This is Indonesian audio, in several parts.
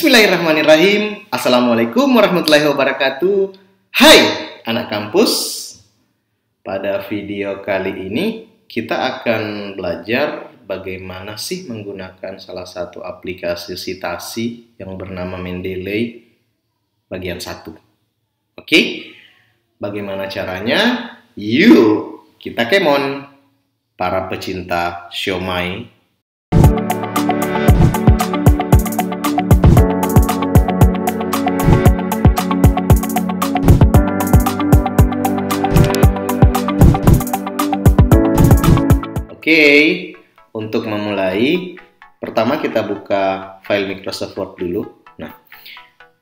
Bismillahirrahmanirrahim. Assalamualaikum warahmatullahi wabarakatuh. Hai anak kampus. Pada video kali ini kita akan belajar bagaimana sih menggunakan salah satu aplikasi citasi yang bernama Mendeley bagian 1. Oke? Bagaimana caranya? Yuk, kita kemon para pecinta siomay. Oke, untuk memulai, pertama kita buka file Microsoft Word dulu. Nah,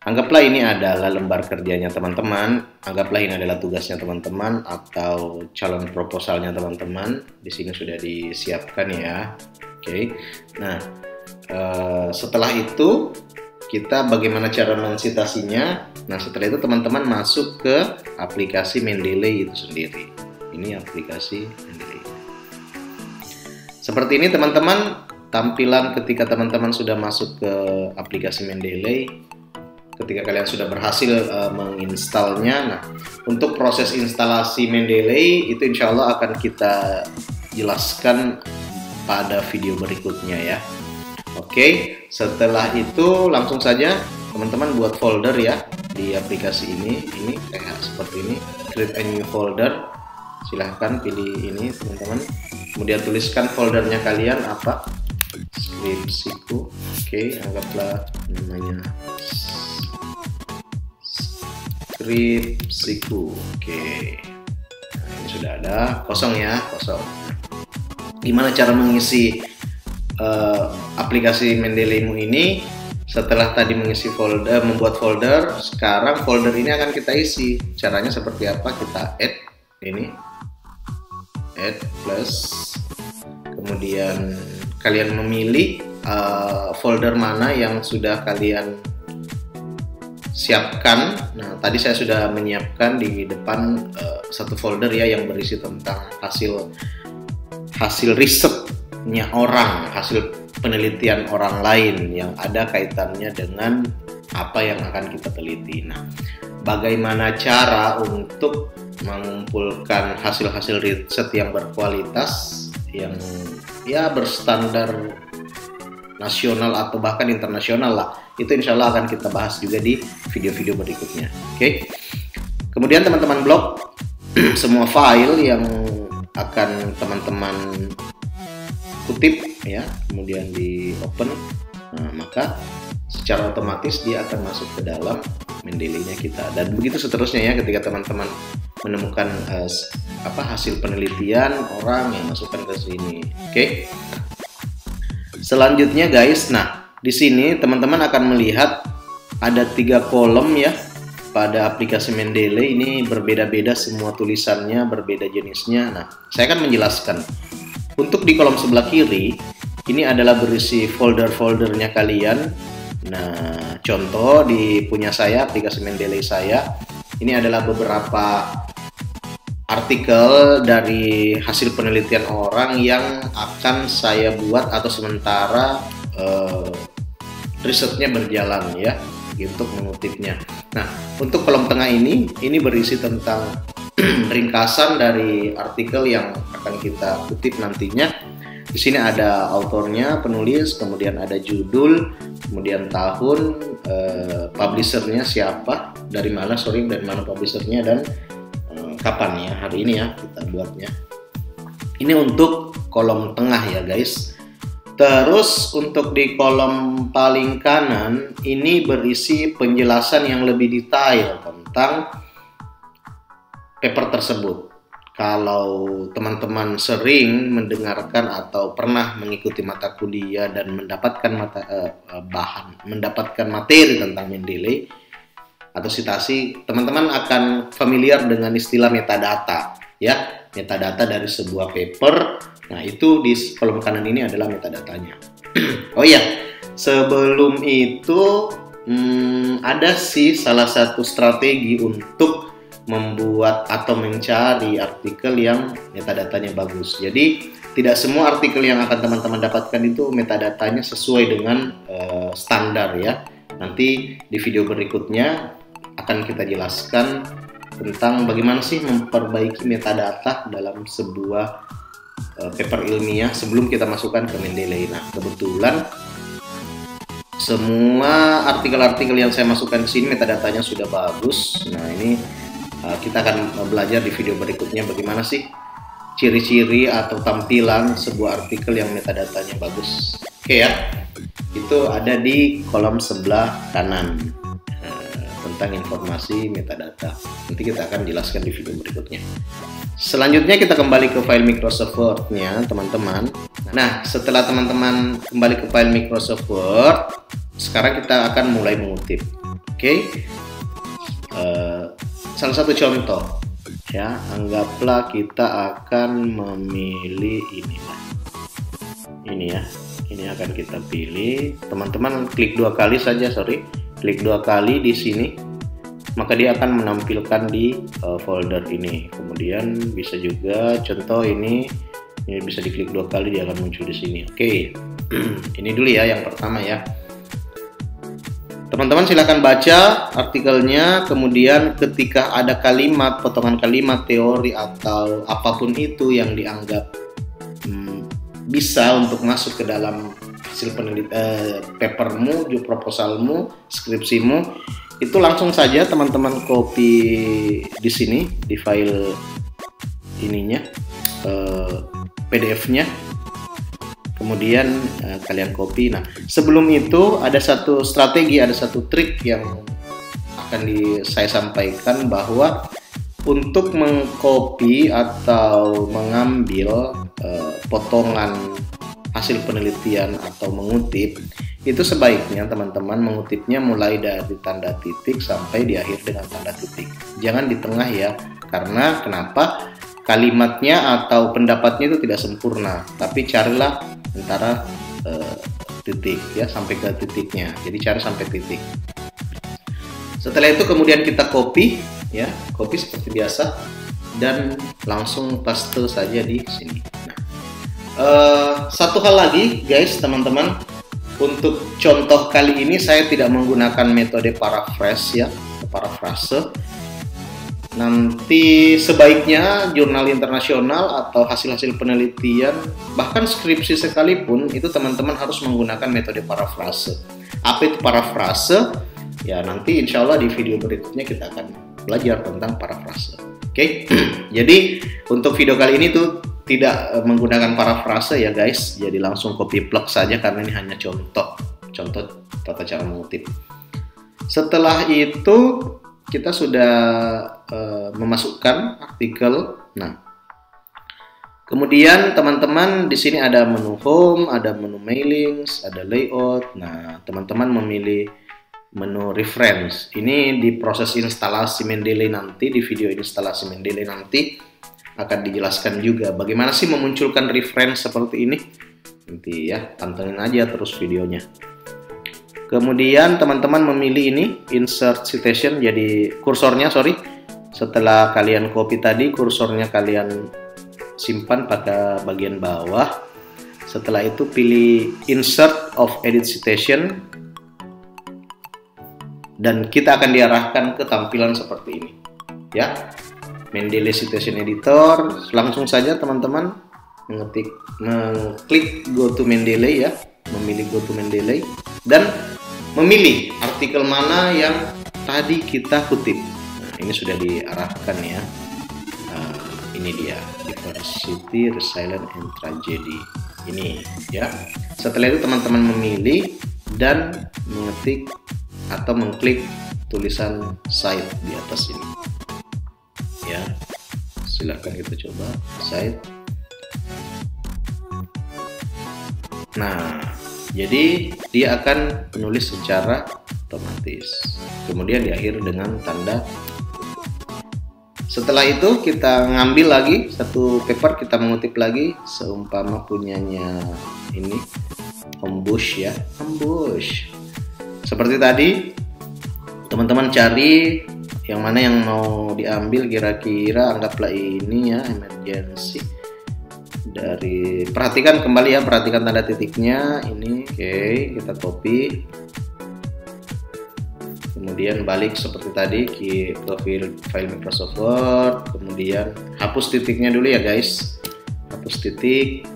anggaplah ini adalah lembar kerjanya teman-teman, anggaplah ini adalah tugasnya teman-teman atau calon proposalnya teman-teman. Di sini sudah disiapkan ya. Oke, nah setelah itu kita bagaimana cara mensitasinya. Nah, setelah itu teman-teman masuk ke aplikasi Mendeley itu sendiri. Ini aplikasi Mendeley. Seperti ini teman-teman, tampilan ketika teman-teman sudah masuk ke aplikasi Mendeley, ketika kalian sudah berhasil menginstalnya. Nah, untuk proses instalasi Mendeley itu insya Allah akan kita jelaskan pada video berikutnya ya. Oke, setelah itu langsung saja teman-teman buat folder ya di aplikasi ini seperti ini, create a new folder. Silahkan pilih ini teman-teman. Kemudian tuliskan foldernya kalian apa? Skripsiku. Oke, anggaplah namanya skripsiku. Oke. Nah, ini sudah ada, kosong ya, kosong. Gimana cara mengisi aplikasi Mendeleymu ini? Setelah tadi mengisi folder, membuat folder, sekarang folder ini akan kita isi. Caranya seperti apa? Kita add ini. Add plus, kemudian kalian memilih folder mana yang sudah kalian siapkan. Nah, tadi saya sudah menyiapkan di depan satu folder ya yang berisi tentang hasil risetnya orang, hasil penelitian orang lain yang ada kaitannya dengan apa yang akan kita teliti. Nah, bagaimana cara untuk mengumpulkan hasil-hasil riset yang berkualitas, yang ya berstandar nasional atau bahkan internasional lah. Itu insya Allah akan kita bahas juga di video-video berikutnya. Oke. Kemudian teman-teman blok semua file yang akan teman-teman kutip ya, kemudian di open. Nah, maka secara otomatis dia akan masuk ke dalam Mendeley-nya kita, dan begitu seterusnya ya. Ketika teman-teman menemukan hasil penelitian orang yang masukkan ke sini. Oke. Selanjutnya guys, nah di sini teman-teman akan melihat ada 3 kolom ya pada aplikasi Mendeley. Ini berbeda-beda semua tulisannya, berbeda jenisnya. Nah, saya akan menjelaskan. Untuk di kolom sebelah kiri ini adalah berisi folder-foldernya kalian. Nah, contoh di punya saya, aplikasi Mendeley saya, ini adalah beberapa artikel dari hasil penelitian orang yang akan saya buat atau sementara risetnya berjalan ya, untuk mengutipnya. Nah, untuk kolom tengah ini berisi tentang ringkasan dari artikel yang akan kita kutip nantinya. Di sini ada autornya, penulis, kemudian ada judul, kemudian tahun, publishernya siapa, dari mana publishernya, dan kapan ya, hari ini ya kita buatnya. Ini untuk kolom tengah ya guys. Terus untuk di kolom paling kanan ini berisi penjelasan yang lebih detail tentang paper tersebut. Kalau teman-teman sering mendengarkan atau pernah mengikuti mata kuliah dan mendapatkan mendapatkan materi tentang Mendeley atau citasi, teman-teman akan familiar dengan istilah metadata ya, metadata dari sebuah paper. Nah, itu di kolom kanan ini adalah metadatanya. Oh iya, sebelum itu ada sih salah satu strategi untuk membuat atau mencari artikel yang metadatanya bagus. Jadi tidak semua artikel yang akan teman-teman dapatkan itu metadatanya sesuai dengan standar ya. Nanti di video berikutnya akan kita jelaskan tentang bagaimana sih memperbaiki metadata dalam sebuah paper ilmiah sebelum kita masukkan ke Mendeley. Nah, kebetulan semua artikel-artikel yang saya masukkan ke sini metadatanya sudah bagus. Nah, ini kita akan belajar di video berikutnya bagaimana sih ciri-ciri atau tampilan sebuah artikel yang metadatanya bagus. Oke ya, itu ada di kolom sebelah kanan tentang informasi metadata. Nanti kita akan jelaskan di video berikutnya. Selanjutnya kita kembali ke file Microsoft Word-nya, teman-teman. Nah, setelah teman-teman kembali ke file Microsoft Word, sekarang kita akan mulai mengutip. Oke. Salah satu contoh, ya, anggaplah kita akan memilih inilah. Ini ya, ini akan kita pilih. Teman-teman klik 2 kali saja, klik 2 kali di sini. Maka dia akan menampilkan di folder ini. Kemudian bisa juga contoh ini bisa diklik 2 kali, dia akan muncul di sini. Oke, ini dulu ya yang pertama ya. Teman-teman silakan baca artikelnya. Kemudian ketika ada kalimat, potongan kalimat, teori atau apapun itu yang dianggap bisa untuk masuk ke dalam hasil penelitian, papermu, job proposalmu, skripsimu, itu langsung saja teman-teman copy di sini di file ininya, PDF-nya. Kemudian kalian copy. Nah, sebelum itu ada satu strategi, ada satu trik yang akan saya sampaikan, bahwa untuk mengcopy atau mengambil potongan hasil penelitian atau mengutip, itu sebaiknya teman-teman mengutipnya mulai dari tanda titik sampai di akhir dengan tanda titik. Jangan di tengah ya, karena kenapa? Kalimatnya atau pendapatnya itu tidak sempurna, tapi carilah antara titik ya, sampai ke titiknya. Jadi cari sampai titik. Setelah itu kemudian kita copy ya, copy seperti biasa dan langsung paste saja di sini. Nah, satu hal lagi guys, teman-teman, untuk contoh kali ini saya tidak menggunakan metode paraphrase ya, parafrase. Nanti sebaiknya jurnal internasional atau hasil-hasil penelitian, bahkan skripsi sekalipun, itu teman-teman harus menggunakan metode parafrase. Apa itu parafrase? Ya, nanti insya Allah di video berikutnya kita akan belajar tentang parafrase. Oke, jadi untuk video kali ini tuh tidak menggunakan parafrase ya guys, jadi langsung copy plug saja karena ini hanya contoh tata cara mengutip. Setelah itu kita sudah memasukkan artikel. Nah, kemudian teman-teman di sini ada menu home, ada menu mailings, ada layout. Nah, teman-teman memilih menu reference. Ini di proses instalasi Mendeley nanti, di video instalasi Mendeley nanti akan dijelaskan juga bagaimana sih memunculkan reference seperti ini. Nanti ya, pantengin aja terus videonya. Kemudian teman-teman memilih ini insert citation, jadi kursornya setelah kalian copy tadi, kursornya kalian simpan pada bagian bawah. Setelah itu pilih insert of edit citation dan kita akan diarahkan ke tampilan seperti ini ya. Mendeley Citation Editor, langsung saja teman-teman mengklik Go to Mendeley ya, memilih Go to Mendeley dan memilih artikel mana yang tadi kita kutip. Nah, ini sudah diarahkan ya. Ini dia, Diversity, Resilience, and Tragedy. Ini ya. Setelah itu teman-teman memilih dan mengetik atau mengklik tulisan Cite di atas ini. Ya, silahkan kita coba Cite. Nah, jadi dia akan menulis secara otomatis. Kemudian diakhiri dengan tanda. Setelah itu kita ngambil lagi satu paper, kita mengutip lagi, seumpama punyanya ini Homebush ya, Homebush. Seperti tadi, teman-teman cari yang mana yang mau diambil, kira-kira anggaplah ini ya, emergency. Perhatikan kembali ya, perhatikan tanda titiknya ini. Oke, kita copy. kemudian balik seperti tadi ke file Microsoft Word, kemudian hapus titiknya dulu ya guys, hapus titik.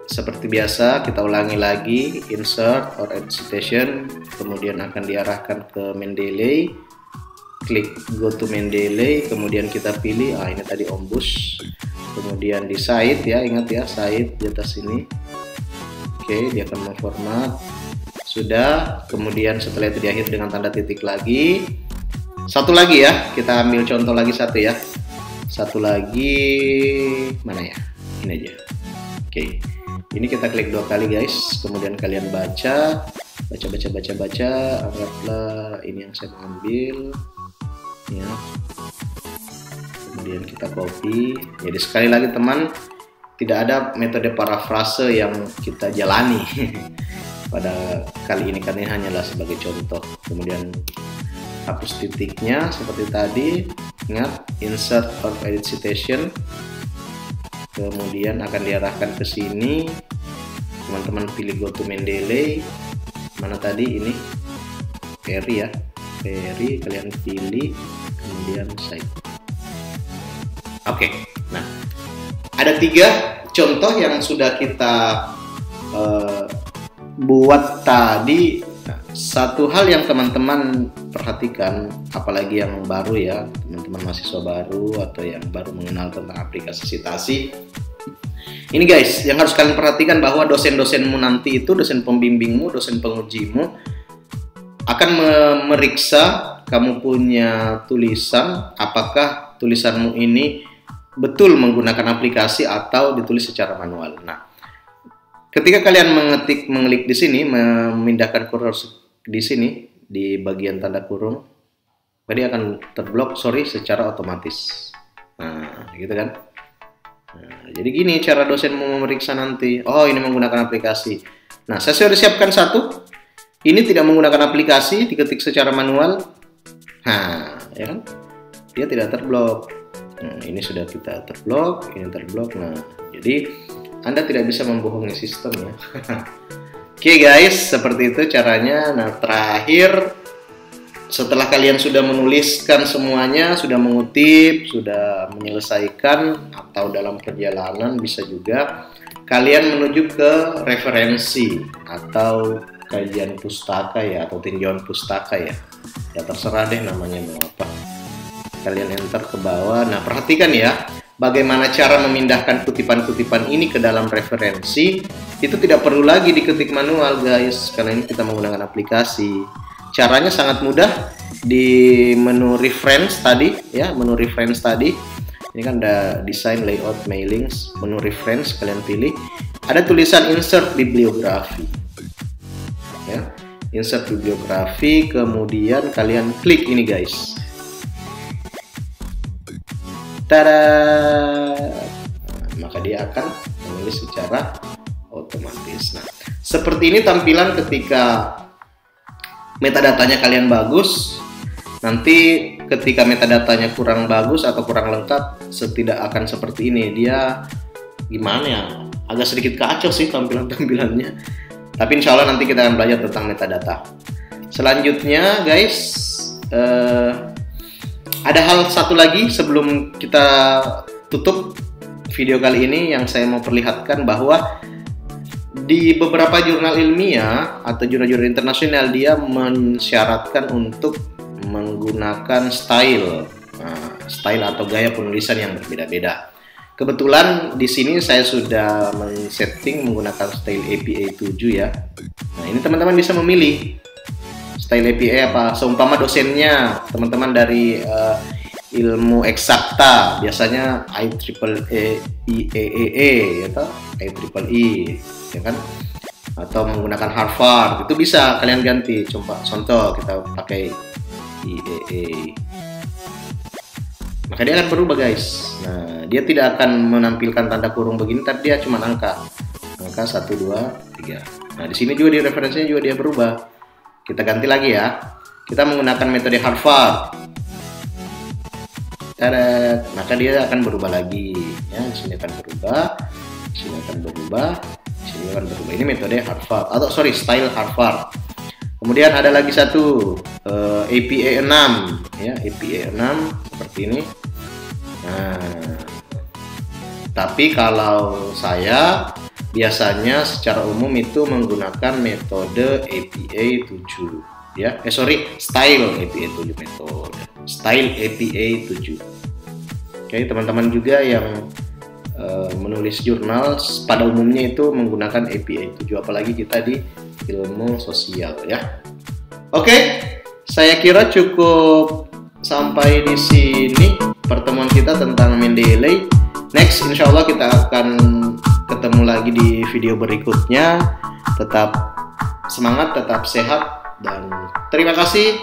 Seperti biasa kita ulangi lagi, insert or edit citation, kemudian akan diarahkan ke Mendeley, klik go to Mendeley, kemudian kita pilih ini tadi Ombus, kemudian di site ya, ingat ya site di atas ini. Oke, dia akan memformat. Sudah, kemudian setelah itu diakhiri dengan tanda titik lagi. Satu lagi ya, kita ambil contoh lagi satu ya. Satu lagi mana ya? Ini aja. Oke. Ini kita klik 2 kali guys, kemudian kalian baca, anggaplah ini yang saya mau ambil, ya. Kemudian kita copy. Jadi sekali lagi teman, tidak ada metode parafrase yang kita jalani pada kali ini, karena ini hanyalah sebagai contoh. Kemudian hapus titiknya seperti tadi, ingat insert or edit citation. Kemudian akan diarahkan ke sini, teman-teman pilih go to Mendeley, mana tadi ini Perry ya, Perry kalian pilih, kemudian save. Oke, nah ada 3 contoh yang sudah kita buat tadi. Nah, satu hal yang teman-teman perhatikan, apalagi yang baru ya, teman-teman mahasiswa baru atau yang baru mengenal tentang aplikasi Citasi. Ini guys, yang harus kalian perhatikan bahwa dosen-dosenmu nanti itu, dosen pembimbingmu, dosen pengujimu akan memeriksa kamu punya tulisan, apakah tulisanmu ini betul menggunakan aplikasi atau ditulis secara manual. Nah, ketika kalian mengelik di sini, memindahkan kursor di sini di bagian tanda kurung, tadi akan terblok secara otomatis. Nah, gitu kan? Nah, jadi gini cara dosen mau memeriksa nanti. Oh, ini menggunakan aplikasi. Nah, saya sudah siapkan satu. Ini tidak menggunakan aplikasi, diketik secara manual. Nah, ya kan? Dia tidak terblok. Nah, ini sudah kita terblok, ini terblok. Nah, jadi Anda tidak bisa membohongi sistem ya. Oke guys, seperti itu caranya. Nah, terakhir setelah kalian sudah menuliskan semuanya, sudah mengutip, sudah menyelesaikan, atau dalam perjalanan bisa juga kalian menuju ke referensi atau kajian pustaka ya, atau tinjauan pustaka ya. Ya terserah deh namanya mau apa. Kalian enter ke bawah. Nah, perhatikan ya, bagaimana cara memindahkan kutipan-kutipan ini ke dalam referensi. Itu tidak perlu lagi diketik manual guys, karena ini kita menggunakan aplikasi. Caranya sangat mudah. Di menu reference tadi ya, menu reference tadi ini kan ada desain, layout, mailings, menu reference kalian pilih, ada tulisan insert bibliografi ya, insert bibliografi, kemudian kalian klik ini guys. Tada! Nah, maka dia akan menulis secara otomatis. Nah, seperti ini tampilan ketika metadatanya kalian bagus. Nanti ketika metadatanya kurang bagus atau kurang lengkap, tidak akan seperti ini. Dia gimana ya? Agak sedikit kacau sih tampilannya. Tapi insya Allah nanti kita akan belajar tentang metadata. Selanjutnya guys, ada hal satu lagi sebelum kita tutup video kali ini yang saya mau perlihatkan, bahwa di beberapa jurnal ilmiah atau jurnal-jurnal internasional dia mensyaratkan untuk menggunakan style atau gaya penulisan yang berbeda-beda. Kebetulan di sini saya sudah men-setting menggunakan style APA 7 ya. Nah, ini teman-teman bisa memilih style APA apa. Seumpama dosennya teman-teman dari ilmu eksakta, biasanya IEEE atau IEEE ya kan, atau menggunakan Harvard, itu bisa kalian ganti. Contoh kita pakai IEEE, maka dia akan berubah guys. Nah, dia tidak akan menampilkan tanda kurung begini, tapi dia cuma angka 1, 2, 3. Nah, di sini juga di referensinya juga dia berubah. Kita ganti lagi ya, kita menggunakan metode Harvard. Maka dia akan berubah lagi ya. Di sini akan berubah, di sini akan berubah, di sini akan berubah. Ini metode Harvard atau style Harvard. Kemudian ada lagi satu APA 6 ya, APA 6 seperti ini. Nah, tapi kalau saya biasanya secara umum itu menggunakan metode APA 7 ya. Style APA 7 metode. Style APA 7. Oke, teman-teman juga yang menulis jurnal pada umumnya itu menggunakan APA 7, apalagi kita di ilmu sosial ya. Oke, saya kira cukup sampai di sini pertemuan kita tentang Mendeley. Next, insya Allah kita akan ketemu lagi di video berikutnya. Tetap semangat, tetap sehat, dan terima kasih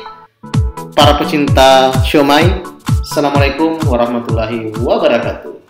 para pecinta siomay. Assalamualaikum warahmatullahi wabarakatuh.